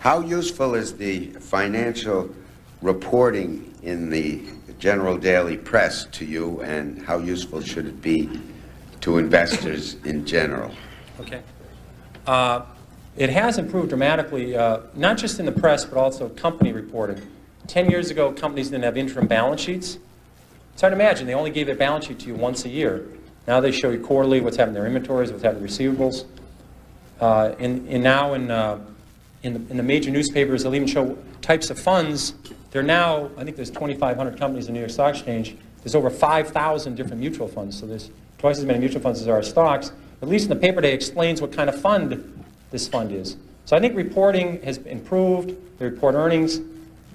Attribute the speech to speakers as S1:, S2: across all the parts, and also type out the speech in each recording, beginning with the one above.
S1: How useful is the financial reporting in the general daily press to you, and how useful should it be to investors in general?
S2: Okay. It has improved dramatically, not just in the press, but also company reporting. 10 years ago, companies didn't have interim balance sheets. It's hard to imagine. They only gave their balance sheet to you once a year. Now they show you quarterly what's happening in their inventories, what's happening in receivables. Now in the major newspapers, they'll even show types of funds. There are now, I think there's 2,500 companies in the New York Stock Exchange. There's over 5,000 different mutual funds. So there's twice as many mutual funds as there are stocks. At least in the paper day, explains what kind of fund this fund is. So I think reporting has improved. They report earnings.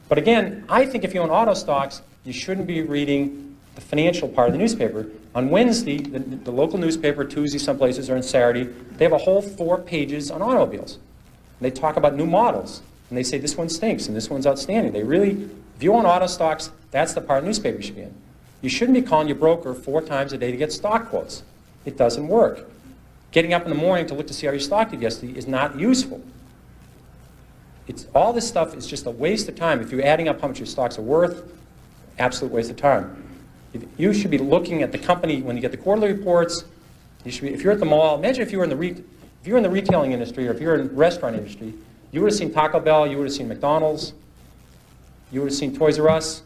S2: But again, I think if you own auto stocks, you shouldn't be reading the financial part of the newspaper. On Wednesday, the local newspaper, Tuesday some places, or on Saturday, they have a whole 4 pages on automobiles. And they talk about new models. And they say this one stinks and this one's outstanding. They really, if you own auto stocks, that's the part of the newspaper you should be in. You shouldn't be calling your broker 4 times a day to get stock quotes. It doesn't work. Getting up in the morning to look to see how your stock did yesterday is not useful. All this stuff is just a waste of time. If you're adding up how much your stocks are worth, absolute waste of time. You should be looking at the company when you get the quarterly reports. You should be, if you're at the mall, imagine if you were in the retailing industry, or if you're in the restaurant industry, you would have seen Taco Bell, you would have seen McDonald's, you would have seen Toys R Us.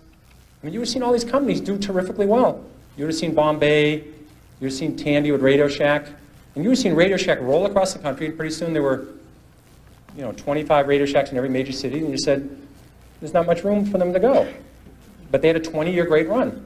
S2: I mean, you would have seen all these companies do terrifically well. You would have seen Bombay, you would have seen Tandy with Radio Shack, and you would have seen Radio Shack roll across the country, and pretty soon there were 25 Radio Shacks in every major city, and you said, there's not much room for them to go. But they had a 20-year great run.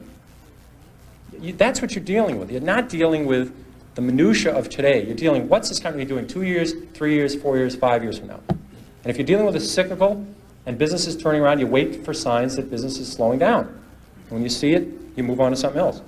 S2: That's what you're dealing with. You're not dealing with the minutia of today. You're dealing, what's this company doing 2 years, 3 years, 4 years, 5 years from now? And if you're dealing with a cyclical and business is turning around, you wait for signs that business is slowing down. And when you see it, you move on to something else.